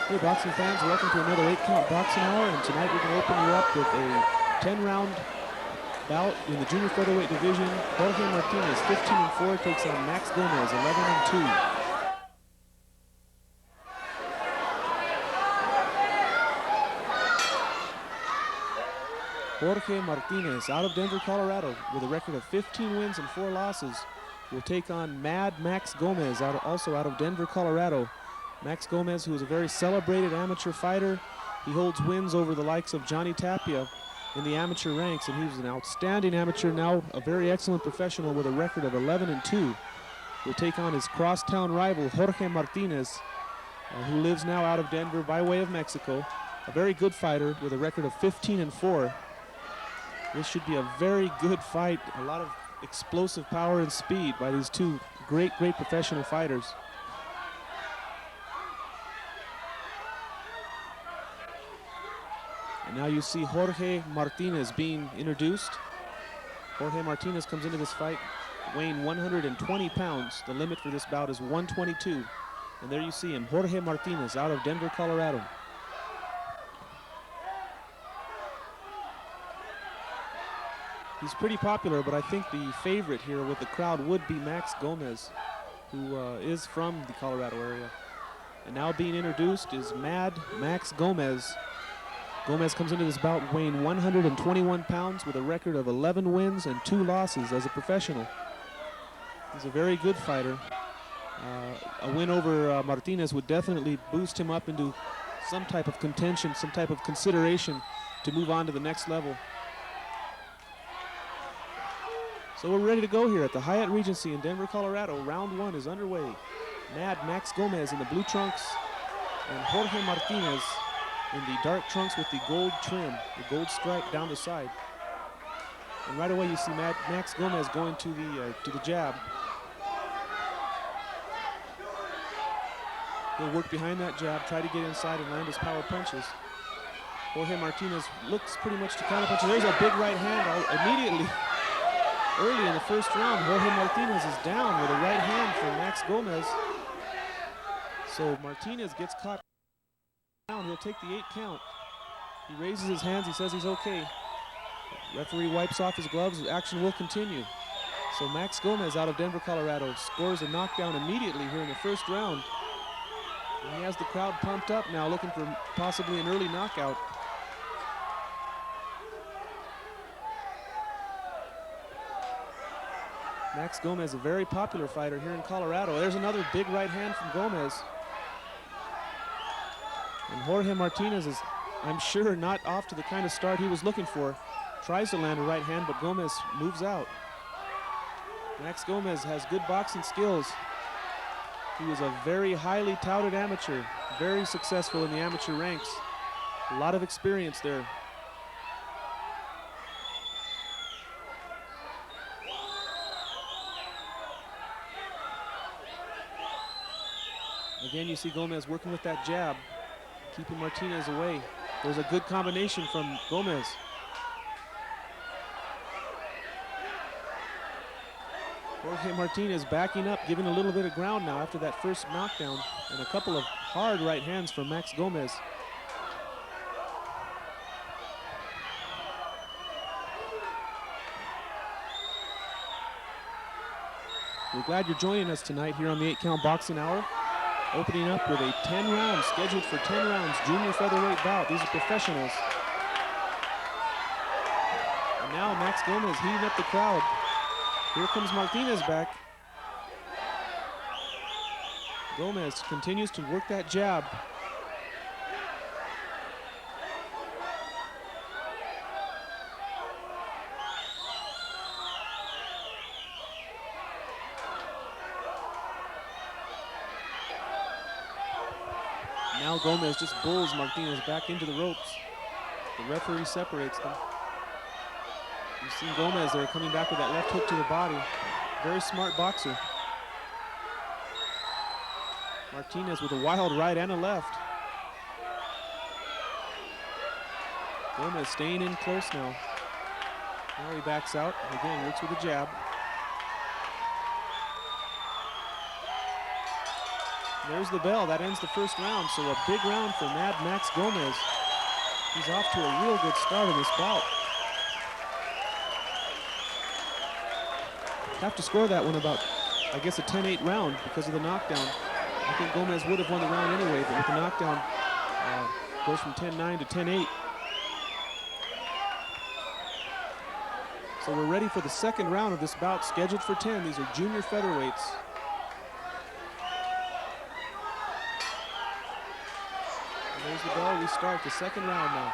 Hey boxing fans, welcome to another 8-count boxing hour, and tonight we're going to open you up with a 10-round bout in the junior featherweight division. Jorge Martinez, 15-4, takes on Max Gomez, 11-2. Jorge Martinez, out of Denver, Colorado, with a record of 15 wins and 4 losses, will take on Mad Max Gomez, also out of Denver, Colorado. Max Gomez, who is a very celebrated amateur fighter. He holds wins over the likes of Johnny Tapia in the amateur ranks, and he was an outstanding amateur, now a very excellent professional with a record of 11-2. Will take on his crosstown rival, Jorge Martinez, who lives now out of Denver by way of Mexico. A very good fighter with a record of 15-4. This should be a very good fight. A lot of explosive power and speed by these two great professional fighters. And now you see Jorge Martinez being introduced. Jorge Martinez comes into this fight weighing 120 pounds. The limit for this bout is 122. And there you see him, Jorge Martinez, out of Denver, Colorado. He's pretty popular, but I think the favorite here with the crowd would be Max Gomez, who is from the Colorado area. And now being introduced is Mad Max Gomez. Gomez comes into this bout weighing 121 pounds with a record of 11 wins and 2 losses as a professional. He's a very good fighter. A win over Martinez would definitely boost him up into some type of contention, some type of consideration to move on to the next level. So we're ready to go here at the Hyatt Regency in Denver, Colorado. Round 1 is underway. Mad Max Gomez in the blue trunks and Jorge Martinez in the dark trunks with the gold trim, the gold stripe down the side. And right away you see Max Gomez going to the jab. He'll work behind that jab, try to get inside and land his power punches. Jorge Martinez looks pretty much to counter punch. There's a big right hand immediately. Early in the first round, Jorge Martinez is down with a right hand from Max Gomez. So Martinez gets caught down. He'll take the 8 count. He raises his hands. He says he's okay. Referee wipes off his gloves. Action will continue. So Max Gomez out of Denver, Colorado scores a knockdown immediately here in the first round. And he has the crowd pumped up now, looking for possibly an early knockout. Max Gomez, a very popular fighter here in Colorado. There's another big right hand from Gomez. And Jorge Martinez is, I'm sure, not off to the kind of start he was looking for. Tries to land a right hand, but Gomez moves out. Max Gomez has good boxing skills. He was a very highly touted amateur, very successful in the amateur ranks. A lot of experience there. Again, you see Gomez working with that jab, keeping Martinez away. There's a good combination from Gomez. Jorge Martinez backing up, giving a little bit of ground now after that first knockdown, and a couple of hard right hands from Max Gomez. We're glad you're joining us tonight here on the 8-count boxing hour. Opening up with a 10 rounds, scheduled for 10 rounds, junior featherweight bout. These are professionals. And now Max Gomez heating up the crowd. Here comes Martinez back. Gomez continues to work that jab. Now Gomez just bulls Martinez back into the ropes. The referee separates them. You've seen Gomez there coming back with that left hook to the body. Very smart boxer. Martinez with a wild right and a left. Gomez staying in close now. Now he backs out. Again, works with a jab. There's the bell. That ends the first round. So a big round for Mad Max Gomez. He's off to a real good start in this bout. Have to score that one about, I guess, a 10-8 round because of the knockdown. I think Gomez would have won the round anyway, but with the knockdown, goes from 10-9 to 10-8. So we're ready for the second round of this bout, scheduled for 10. These are junior featherweights. And there's the bell. We start the second round now.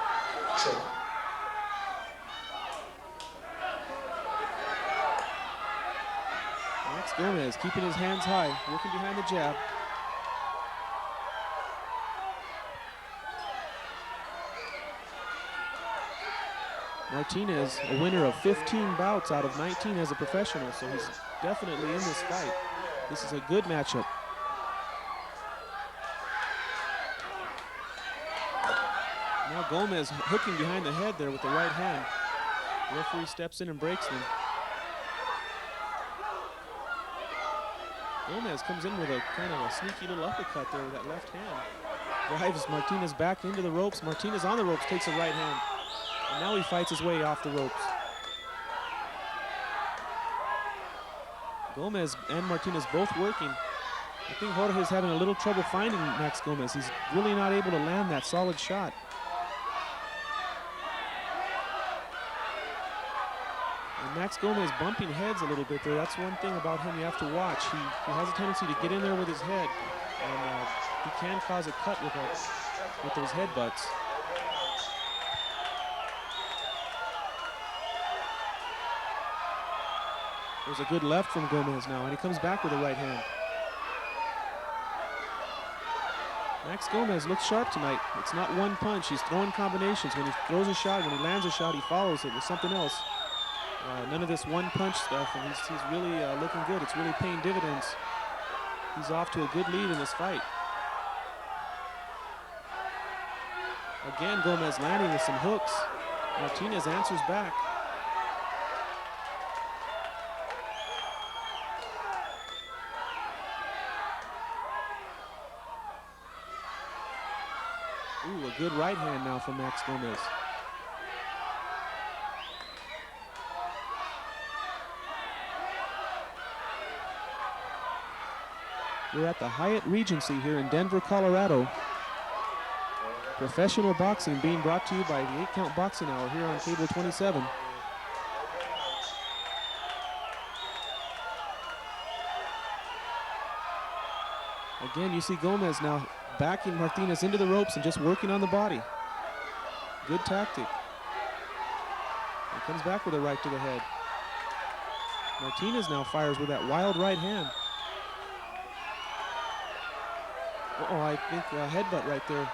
Max Gomez keeping his hands high, working behind the jab. Martinez, a winner of 15 bouts out of 19 as a professional, so he's definitely in this fight. This is a good matchup. Now Gomez hooking behind the head there with the right hand. The referee steps in and breaks them. Gomez comes in with a kind of a sneaky little uppercut there with that left hand. Drives Martinez back into the ropes. Martinez on the ropes, takes a right hand. And now he fights his way off the ropes. Gomez and Martinez both working. I think Jorge's having a little trouble finding Max Gomez. He's really not able to land that solid shot. And Max Gomez bumping heads a little bit there. That's one thing about him you have to watch. He has a tendency to get in there with his head, and he can cause a cut with those headbutts. There's a good left from Gomez now, and he comes back with a right hand. Max Gomez looks sharp tonight. It's not one punch. He's throwing combinations. When he throws a shot, when he lands a shot, he follows it with something else. None of this one punch stuff, and he's really looking good. It's really paying dividends. He's off to a good lead in this fight. Again, Gomez landing with some hooks. Martinez answers back. Ooh, a good right hand now from Max Gomez. We're at the Hyatt Regency here in Denver, Colorado. Professional boxing being brought to you by the 8 Count Boxing Hour here on Cable 27. Again, you see Gomez now backing Martinez into the ropes and just working on the body. Good tactic. He comes back with a right to the head. Martinez now fires with that wild right hand. Oh, I think a headbutt right there.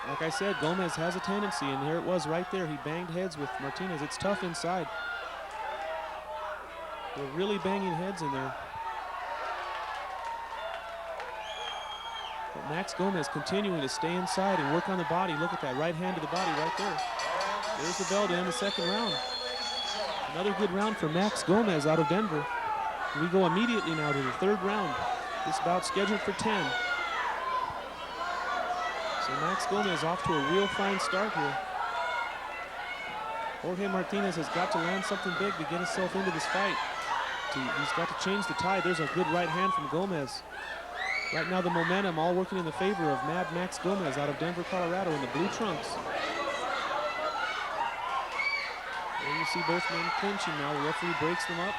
Like I said, Gomez has a tendency, and here it was right there. He banged heads with Martinez. It's tough inside. They're really banging heads in there. But Max Gomez continuing to stay inside and work on the body. Look at that right hand to the body right there. There's the bell to end the second round. Another good round for Max Gomez out of Denver. We go immediately now to the third round. This bout scheduled for 10. So Max Gomez off to a real fine start here. Jorge Martinez has got to land something big to get himself into this fight. He's got to change the tide. There's a good right hand from Gomez. Right now the momentum all working in the favor of Mad Max Gomez out of Denver, Colorado in the blue trunks. There you see both men clinching now. The referee breaks them up.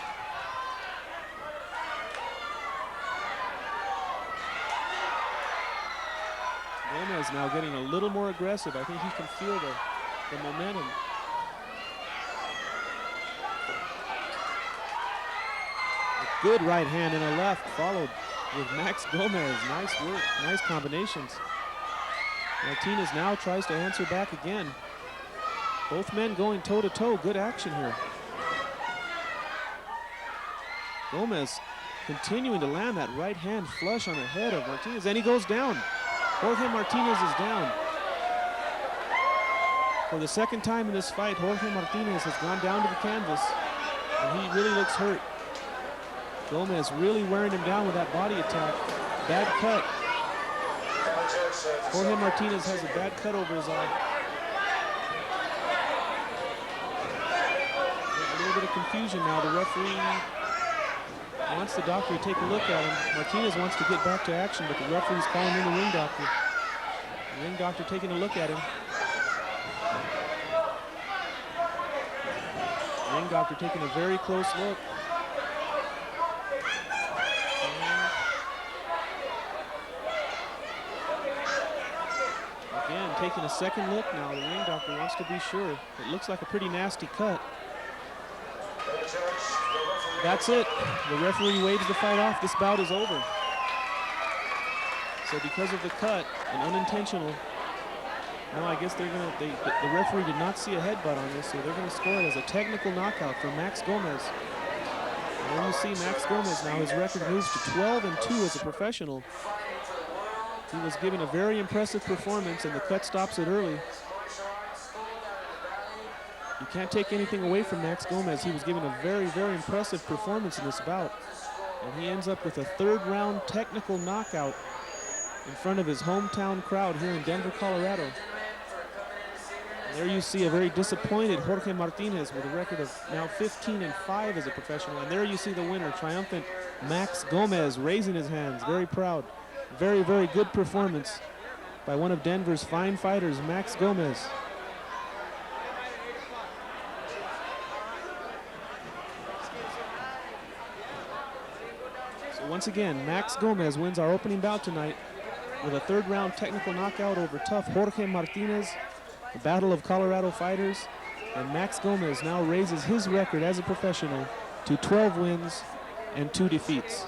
Gomez now getting a little more aggressive. I think he can feel the momentum. A good right hand and a left followed with Max Gomez. Nice work, nice combinations. Martinez now tries to answer back again. Both men going toe-to-toe. Good action here. Gomez continuing to land that right hand flush on the head of Martinez, and he goes down. Jorge Martinez is down. For the second time in this fight, Jorge Martinez has gone down to the canvas, and he really looks hurt. Gomez really wearing him down with that body attack. bad cut. Jorge Martinez has a bad cut over his eye. There's a little bit of confusion now. The referee wants the doctor to take a look at him. Martinez wants to get back to action, but the referee's calling in the ring doctor. The ring doctor taking a look at him. The ring doctor taking a very close look. Again, taking a second look now. The ring doctor wants to be sure. It looks like a pretty nasty cut. That's it. The referee waves the fight off. This bout is over. So because of the cut, and unintentional, no, I guess they're gonna, the referee did not see a headbutt on this, so they're gonna score it as a technical knockout for Max Gomez. And then you see Max Gomez now, his record moves to 12-2 as a professional. He was given a very impressive performance, and the cut stops it early. You can't take anything away from Max Gomez. He was given a very, very impressive performance in this bout. And he ends up with a third-round technical knockout in front of his hometown crowd here in Denver, Colorado. And there you see a very disappointed Jorge Martinez with a record of now 15-5 as a professional. And there you see the winner, triumphant Max Gomez, raising his hands, very proud. Very, very good performance by one of Denver's fine fighters, Max Gomez. So once again, Max Gomez wins our opening bout tonight with a third-round technical knockout over tough Jorge Martinez, the Battle of Colorado fighters. And Max Gomez now raises his record as a professional to 12 wins and 2 defeats.